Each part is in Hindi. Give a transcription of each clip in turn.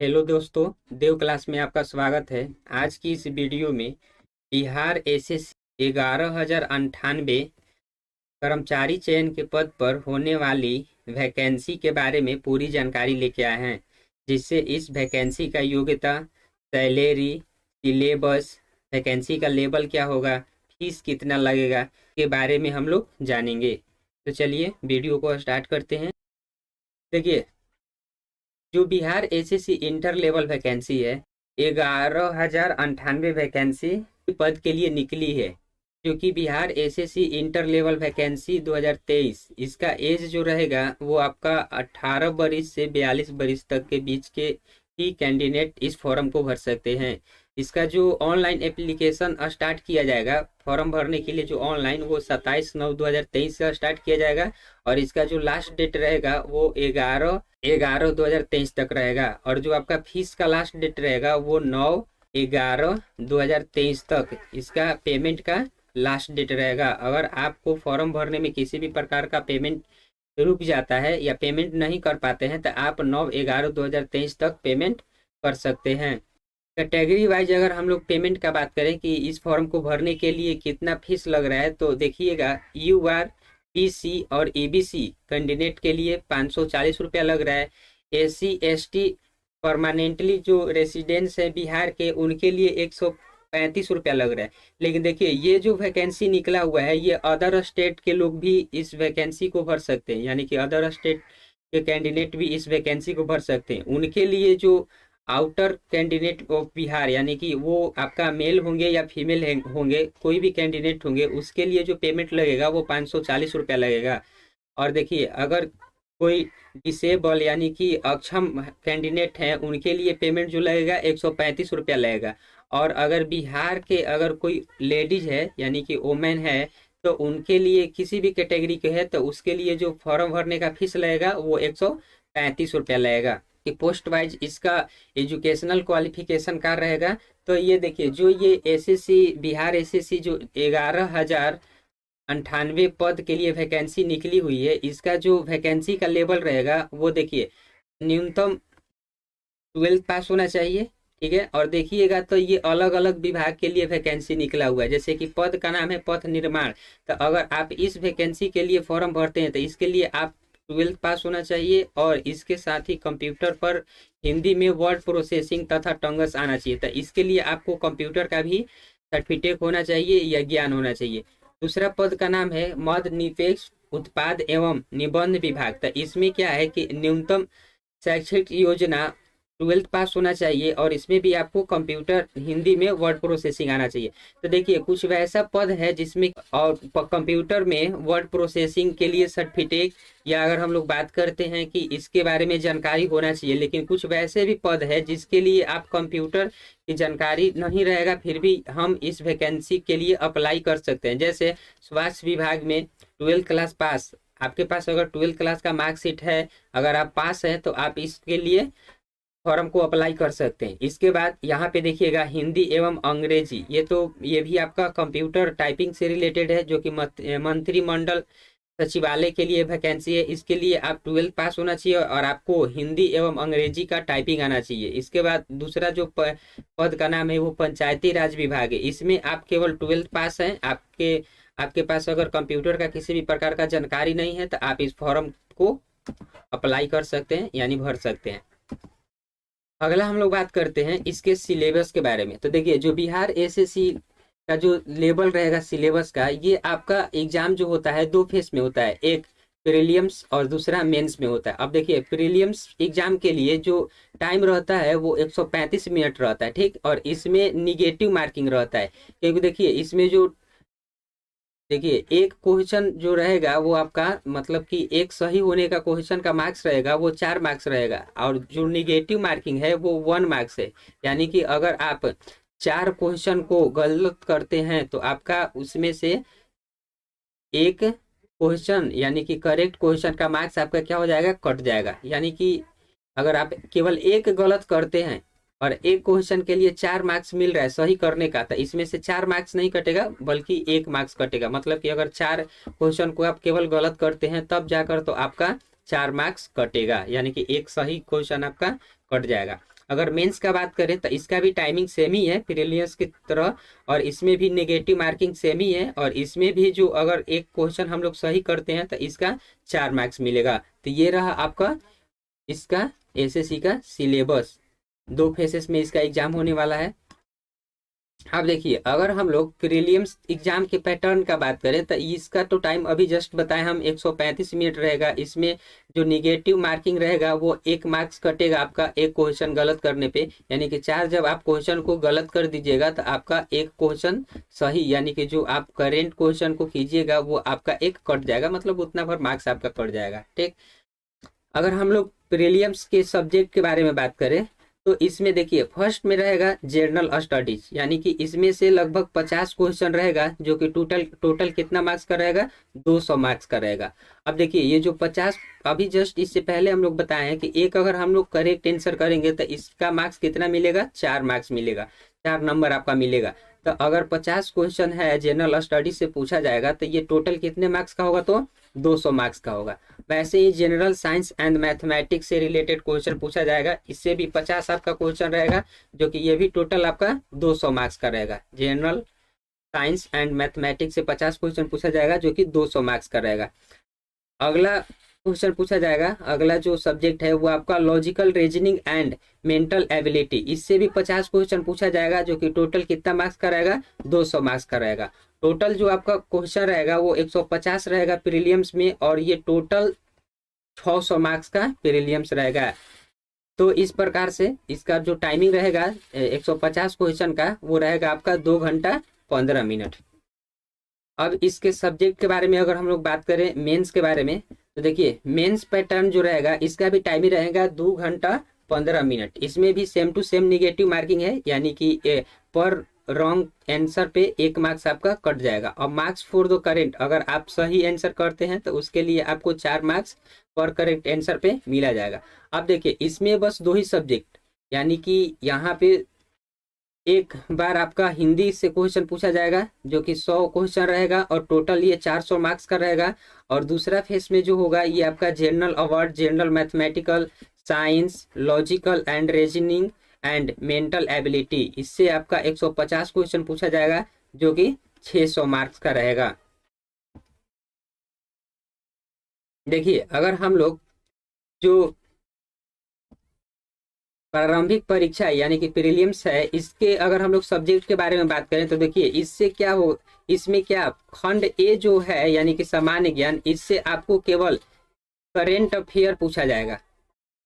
हेलो दोस्तों, देव क्लास में आपका स्वागत है। आज की इस वीडियो में बिहार एसएससी 11,098 कर्मचारी चयन के पद पर होने वाली वैकेंसी के बारे में पूरी जानकारी लेके आए हैं, जिससे इस वैकेंसी का योग्यता, सैलरी, सिलेबस, वैकेंसी का लेवल क्या होगा, फीस कितना लगेगा के बारे में हम लोग जानेंगे। तो चलिए वीडियो को स्टार्ट करते हैं। देखिए, जो Bihar SSC inter level vacancy है, 11,098 वैकेंसी पद के लिए निकली है। जो कि Bihar SSC inter level vacancy 2023, इसका एज जो रहेगा वो आपका 18 बरिस से 42 बरिस तक के बीच के ही कैंडिडेट इस फॉर्म को भर सकते हैं। इसका जो ऑनलाइन एप्लीकेशन स्टार्ट किया जाएगा फॉर्म भरने के लिए, जो ऑनलाइन, वो 27/9/2023 का स्टार्ट किया जाएगा और इसका जो लास्ट डेट रहेगा वो 11/11/2023 तक रहेगा। और जो आपका फीस का लास्ट डेट रहेगा वो 9/11/2023 तक इसका पेमेंट का लास्ट डेट रहेगा। अगर आपको फॉर्म भरने में किसी भी प्रकार का पेमेंट रुक जाता है या पेमेंट नहीं कर पाते हैं तो आप 9/11/2023 तक पेमेंट कर सकते हैं। कैटेगरी वाइज अगर हम लोग पेमेंट का बात करें कि इस फॉर्म को भरने के लिए कितना फीस लग रहा है, तो देखिएगा, UR, PC और EBC कैंडिडेट के लिए 540 रुपया लग रहा है। SC ST परमानेंटली जो रेसिडेंस है बिहार के, उनके लिए 135 रुपया लग रहा है। लेकिन देखिए, ये जो वैकेंसी निकला हुआ है ये अदर स्टेट के लोग भी इस वैकेंसी को भर सकते हैं, यानी कि अदर स्टेट के कैंडिडेट भी इस वैकेंसी को भर सकते हैं। उनके लिए जो आउटर कैंडिडेट ऑफ बिहार, यानी कि वो आपका मेल होंगे या फीमेल होंगे, कोई भी कैंडिडेट होंगे, उसके लिए जो पेमेंट लगेगा वो 540 रुपया लगेगा। और देखिए, अगर कोई डिसेबल यानी कि अक्षम कैंडिडेट हैं, उनके लिए पेमेंट जो लगेगा 135 रुपया लगेगा। और अगर बिहार के अगर कोई लेडीज है यानी कि वोमेन है, तो उनके लिए किसी भी कैटेगरी के है तो उसके लिए जो फॉर्म भरने का फीस लगेगा वो 135 रुपया लगेगा। कि पोस्ट वाइज इसका एजुकेशनल क्वालिफिकेशन का रहेगा। तो ये देखिए, जो ये एसएससी बिहार एसएससी जो 11,098 पद के लिए वैकेंसी निकली हुई है, इसका जो वैकेंसी का लेवल रहेगा वो देखिए, न्यूनतम 12th पास होना चाहिए। ठीक है, और देखिएगा तो ये अलग अलग विभाग के लिए वैकेंसी निकला हुआ है। जैसे कि पद का नाम है पथ निर्माण, तो अगर आप इस वैकेंसी के लिए फॉर्म भरते हैं तो इसके लिए आप 12th पास होना चाहिए और इसके साथ ही कंप्यूटर पर हिंदी में वर्ड प्रोसेसिंग तथा टंगस आना चाहिए। तो इसके लिए आपको कंप्यूटर का भी सर्टिफिकेट होना चाहिए या ज्ञान होना चाहिए। दूसरा पद का नाम है मद निरपेक्ष उत्पाद एवं निबंध विभाग। तो इसमें क्या है कि न्यूनतम शैक्षिक योजना 12th पास होना चाहिए और इसमें भी आपको कंप्यूटर हिंदी में वर्ड प्रोसेसिंग आना चाहिए। तो देखिए, कुछ वैसा पद है जिसमें और कंप्यूटर में वर्ड प्रोसेसिंग के लिए सर्टिफिकेट, या अगर हम लोग बात करते हैं कि इसके बारे में जानकारी होना चाहिए, लेकिन कुछ वैसे भी पद है जिसके लिए आप कंप्यूटर की जानकारी नहीं रहेगा, फिर भी हम इस वैकेंसी के लिए अप्लाई कर सकते हैं। जैसे स्वास्थ्य विभाग में 12th क्लास पास, आपके पास अगर 12th क्लास का मार्कशीट है, अगर आप पास हैं तो आप इसके लिए फॉर्म को अप्लाई कर सकते हैं। इसके बाद यहाँ पे देखिएगा हिंदी एवं अंग्रेजी, ये भी आपका कंप्यूटर टाइपिंग से रिलेटेड है, जो कि मंत्रिमंडल सचिवालय के लिए वैकेंसी है। इसके लिए आप 12th पास होना चाहिए और आपको हिंदी एवं अंग्रेजी का टाइपिंग आना चाहिए। इसके बाद दूसरा जो पद का नाम है वो पंचायती राज विभाग है। इसमें आप केवल 12th पास हैं, आपके पास अगर कंप्यूटर का किसी भी प्रकार का जानकारी नहीं है तो आप इस फॉर्म को अप्लाई कर सकते हैं, यानी भर सकते हैं। अगला हम लोग बात करते हैं इसके सिलेबस के बारे में। तो देखिए, जो बिहार एसएससी का जो लेवल रहेगा सिलेबस का, ये आपका एग्जाम जो होता है 2 फेस में होता है, एक प्रीलिम्स और दूसरा मेंस में होता है। अब देखिए, प्रीलिम्स एग्जाम के लिए जो टाइम रहता है वो 135 मिनट रहता है, ठीक, और इसमें निगेटिव मार्किंग रहता है। क्योंकि देखिए, इसमें जो एक क्वेश्चन जो रहेगा वो आपका, मतलब कि एक सही होने का क्वेश्चन का मार्क्स रहेगा वो 4 मार्क्स रहेगा, और जो निगेटिव मार्किंग है वो 1 मार्क्स है। यानी कि अगर आप 4 क्वेश्चन को गलत करते हैं तो आपका उसमें से एक क्वेश्चन, यानी कि करेक्ट क्वेश्चन का मार्क्स आपका क्या हो जाएगा, कट जाएगा। यानी कि अगर आप केवल एक गलत करते हैं और एक क्वेश्चन के लिए 4 मार्क्स मिल रहा है सही करने का, तो इसमें से 4 मार्क्स नहीं कटेगा बल्कि 1 मार्क्स कटेगा। मतलब कि अगर 4 क्वेश्चन को आप केवल गलत करते हैं तब जाकर तो आपका 4 मार्क्स कटेगा, यानी कि एक सही क्वेश्चन आपका कट जाएगा। अगर मेंस का बात करें तो इसका भी टाइमिंग सेम ही है प्रीलिम्स की तरह, और इसमें भी नेगेटिव मार्किंग सेम ही है, और इसमें भी जो अगर एक क्वेश्चन हम लोग सही करते हैं तो इसका 4 मार्क्स मिलेगा। तो ये रहा आपका इसका एसएससी का सिलेबस। 2 फेसेस में इसका एग्जाम होने वाला है। अब देखिए, अगर हम लोग प्रीलिम्स एग्जाम के पैटर्न का बात करें तो इसका तो टाइम अभी जस्ट बताएं हम 135 मिनट रहेगा। इसमें जो निगेटिव मार्किंग रहेगा वो 1 मार्क्स कटेगा आपका एक क्वेश्चन गलत करने पे, यानी कि 4 जब आप क्वेश्चन को गलत कर दीजिएगा तो आपका एक क्वेश्चन सही, यानी कि जो आप करेंट क्वेश्चन को कीजिएगा वो आपका एक कट जाएगा, मतलब उतना भर मार्क्स आपका कट जाएगा। ठीक, अगर हम लोग प्रीलिम्स के सब्जेक्ट के बारे में बात करें तो इसमें देखिए फर्स्ट में रहेगा जनरल स्टडीज, यानी कि इसमें से लगभग 50 क्वेश्चन रहेगा, जो कि टोटल कितना मार्क्स का रहेगा, 200 मार्क्स का रहेगा। अब देखिए ये जो 50 अभी जस्ट इससे पहले हम लोग बताए हैं कि एक अगर हम लोग करेक्ट आंसर करेंगे तो इसका मार्क्स कितना मिलेगा, 4 मार्क्स मिलेगा, 4 नंबर आपका मिलेगा। तो अगर 50 क्वेश्चन है जनरल स्टडीज से पूछा जाएगा तो ये टोटल कितने मार्क्स का होगा, तो 200 मार्क्स का होगा। वैसे ही जनरल साइंस एंड मैथमेटिक्स से रिलेटेड क्वेश्चन पूछा जाएगा, इससे भी 50 आपका क्वेश्चन रहेगा, जो कि ये भी टोटल आपका 200 मार्क्स का रहेगा। जनरल साइंस एंड मैथमेटिक्स से 50 क्वेश्चन पूछा जाएगा, जो कि 200 मार्क्स का रहेगा। अगला क्वेश्चन पूछा जाएगा, अगला जो सब्जेक्ट है वो आपका logical reasoning and mental ability, इससे भी 50 क्वेश्चन पूछा जाएगा, जो कि टोटल कितना मार्क्स का रहेगा, 200 मार्क्स का रहेगा। टोटल जो आपका क्वेश्चन रहेगा वो 150 रहेगा प्रीलिम्स में, और ये टोटल 600 मार्क्स का प्रीलिम्स रहेगा। तो इस प्रकार से इसका जो टाइमिंग रहेगा 150 क्वेश्चन का वो रहेगा आपका 2 घंटा 15 मिनट। अब इसके सब्जेक्ट के बारे में अगर हम लोग बात करें मेंस के बारे में, तो देखिए मेंस पैटर्न जो रहेगा इसका भी टाइमिंग रहेगा 2 घंटा 15 मिनट। इसमें भी same to same negative marking है, यानी कि पर रॉन्ग आंसर पे 1 मार्क्स आपका कट जाएगा। और मार्क्स फॉर द करेक्ट, अगर आप सही आंसर करते हैं तो उसके लिए आपको 4 मार्क्स पर करेक्ट आंसर पे मिला जाएगा। अब देखिए इसमें बस 2 ही सब्जेक्ट, यानी कि यहाँ पे एक बार आपका हिंदी से क्वेश्चन पूछा जाएगा, जो कि 100 क्वेश्चन रहेगा और टोटल ये 400 मार्क्स का रहेगा। और दूसरा फेस में जो होगा ये आपका general award, general mathematical science, logical and reasoning and mental ability, इससे आपका 150 क्वेश्चन पूछा जाएगा, जो कि 600 मार्क्स का रहेगा। देखिए अगर हम लोग जो प्रारंभिक परीक्षा यानी कि प्रीलिम्स है, इसके अगर हम लोग सब्जेक्ट के बारे में बात करें तो देखिए इससे क्या हो, इसमें क्या खंड ए जो है यानी कि सामान्य ज्ञान, इससे आपको केवल करेंट अफेयर पूछा जाएगा,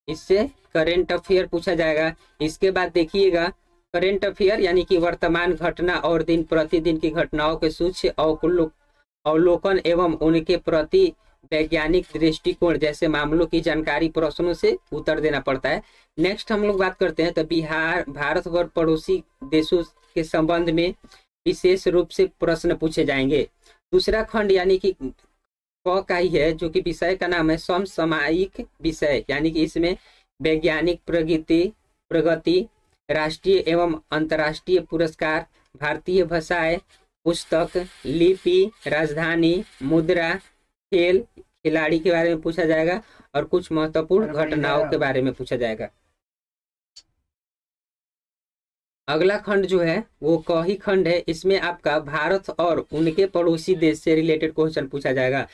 इससे करेंट अफेयर पूछा जाएगा। इसके बाद देखिएगा करेंट अफेयर यानी कि वर्तमान घटना और दिन प्रतिदिन की घटनाओं के सूक्ष्म अवलोकन एवं उनके प्रति वैज्ञानिक दृष्टिकोण जैसे मामलों की जानकारी प्रश्नों से उत्तर देना पड़ता है। नेक्स्ट हम लोग बात करते हैं तो बिहार भारत और पड़ोसी देशों के संबंध में विशेष रूप से प्रश्न पूछे जाएंगे। दूसरा खंड यानी कि क का ही है, जो कि विषय का नाम है समसामयिक विषय, यानी कि इसमें वैज्ञानिक प्रगति, राष्ट्रीय एवं अंतर्राष्ट्रीय पुरस्कार, भारतीय भाषाएं, पुस्तक, लिपि, राजधानी, मुद्रा, खेल, खिलाड़ी के बारे में पूछा जाएगा और कुछ महत्वपूर्ण घटनाओं के बारे में पूछा जाएगा। अगला खंड जो है वो क ही खंड है, इसमें आपका भारत और उनके पड़ोसी देश से रिलेटेड क्वेश्चन पूछा जाएगा,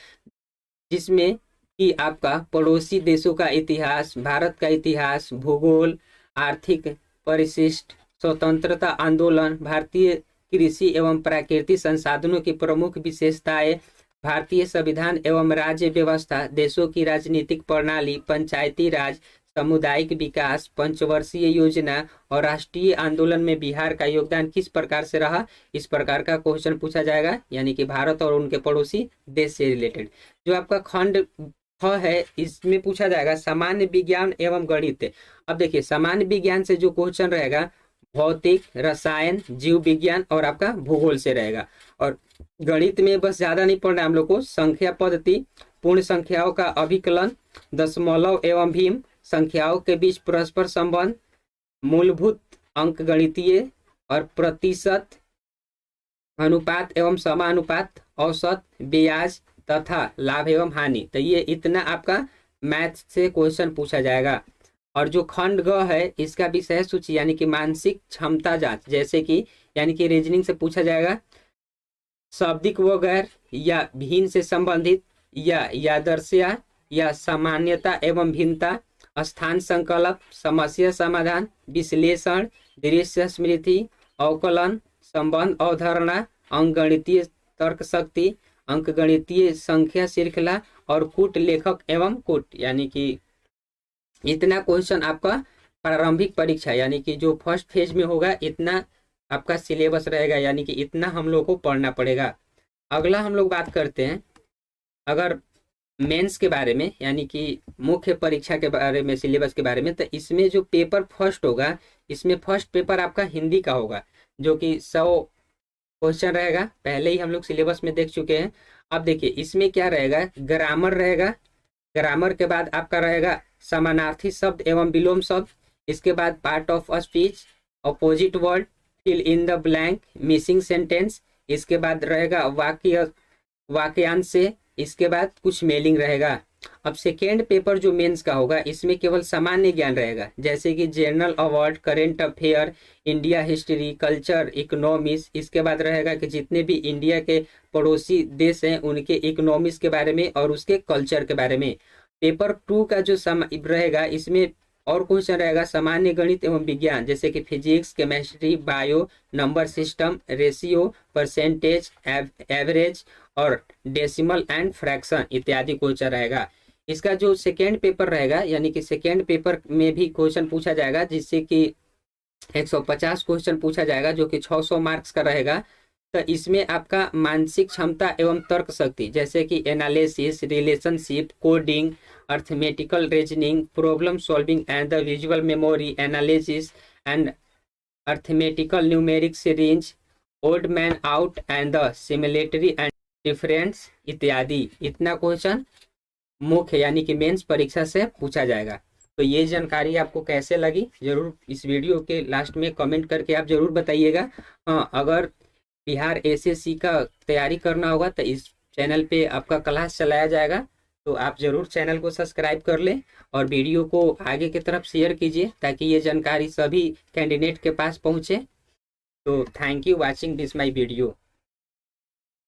जिसमें कि आपका पड़ोसी देशों का इतिहास, भारत का इतिहास, भूगोल, आर्थिक परिशिष्ट, स्वतंत्रता आंदोलन, भारतीय कृषि एवं प्राकृतिक संसाधनों की प्रमुख विशेषताएं, भारतीय संविधान एवं राज्य व्यवस्था, देशों की राजनीतिक प्रणाली, पंचायती राज, सामुदायिक विकास, पंचवर्षीय योजना और राष्ट्रीय आंदोलन में बिहार का योगदान किस प्रकार से रहा, इस प्रकार का क्वेश्चन पूछा जाएगा, यानी कि भारत और उनके पड़ोसी देश से रिलेटेड। जो आपका खंड ख है इसमें पूछा जाएगा सामान्य विज्ञान एवं गणित। अब देखिए सामान्य विज्ञान से जो क्वेश्चन रहेगा भौतिक, रसायन, जीव विज्ञान और आपका भूगोल से रहेगा। और गणित में बस ज्यादा नहीं पढ़ना हम लोग को, संख्या पद्धति, पूर्ण संख्याओं का अभिकलन, दशमलव एवं भीम, संख्याओं के बीच परस्पर संबंध, मूलभूत अंक गणितीय और प्रतिशत, अनुपात एवं समानुपात, औसत, ब्याज तथा लाभ एवं हानि। तो ये इतना आपका मैथ से क्वेश्चन पूछा जाएगा। और जो खंड ग है इसका विषय सूची यानी कि मानसिक क्षमता जांच, जैसे कि यानी कि रीजनिंग से पूछा जाएगा शाब्दिक व गैर या भिन्न से संबंधित या यादर्श्या या सामान्यता एवं भिन्नता, स्थान संकल्प, समस्या समाधान, विश्लेषण, दृश्य स्मृति, अवकलन, संबंध अवधारणा, अंकगणितीय तर्क शक्ति, अंकगणितीय संख्या श्रृंखला और कूट लेखक एवं कूट। यानी कि इतना क्वेश्चन आपका प्रारंभिक परीक्षा यानी कि जो फर्स्ट फेज में होगा इतना आपका सिलेबस रहेगा, यानी कि इतना हम लोग को पढ़ना पड़ेगा। अगला हम लोग बात करते हैं अगर मेंस के बारे में, यानी कि मुख्य परीक्षा के बारे में, सिलेबस के बारे में। तो इसमें जो पेपर फर्स्ट होगा, इसमें फर्स्ट पेपर आपका हिंदी का होगा जो कि 100 क्वेश्चन रहेगा। पहले ही हम लोग सिलेबस में देख चुके हैं। अब देखिए इसमें क्या रहेगा, ग्रामर रहेगा। ग्रामर के बाद आपका रहेगा समानार्थी शब्द एवं विलोम शब्द। इसके बाद part of speech, opposite word, fill in the blank, missing sentence. इसके बाद रहेगा वाक्यांश से। इसके बाद कुछ मेलिंग रहेगा। अब सेकेंड पेपर जो मेंस का होगा इसमें केवल सामान्य ज्ञान रहेगा, जैसे कि general award, current affair, India history, culture, economics. इसके बाद रहेगा कि जितने भी इंडिया के पड़ोसी देश हैं उनके इकोनॉमिक्स के बारे में और उसके कल्चर के बारे में। पेपर 2 का जो रहेगा इसमें और क्वेश्चन रहेगा सामान्य गणित एवं विज्ञान, जैसे कि physics, chemistry, bio, number system, ratio, percentage, average और डेसिमल एंड फ्रैक्शन इत्यादि क्वेश्चन रहेगा। इसका जो सेकेंड पेपर रहेगा यानी कि सेकेंड पेपर में भी क्वेश्चन पूछा जाएगा, जिससे कि 150 क्वेश्चन पूछा जाएगा जो कि 600 मार्क्स का रहेगा। तो इसमें आपका मानसिक क्षमता एवं तर्क शक्ति, जैसे कि analysis, relationship, coding, arithmetical reasoning, problem solving and the visual memory, analysis and arithmetical numeric range, old man out and the similarity and difference इत्यादि। इतना क्वेश्चन मुख्य यानी कि मेंस परीक्षा से पूछा जाएगा। तो ये जानकारी आपको कैसे लगी जरूर इस वीडियो के लास्ट में कमेंट करके आप जरूर बताइएगा। हाँ, अगर बिहार एसएससी का तैयारी करना होगा तो इस चैनल पे आपका क्लास चलाया जाएगा, तो आप जरूर चैनल को सब्सक्राइब कर लें और वीडियो को आगे की तरफ शेयर कीजिए ताकि ये जानकारी सभी कैंडिडेट के पास पहुँचे। तो thank you watching this my video.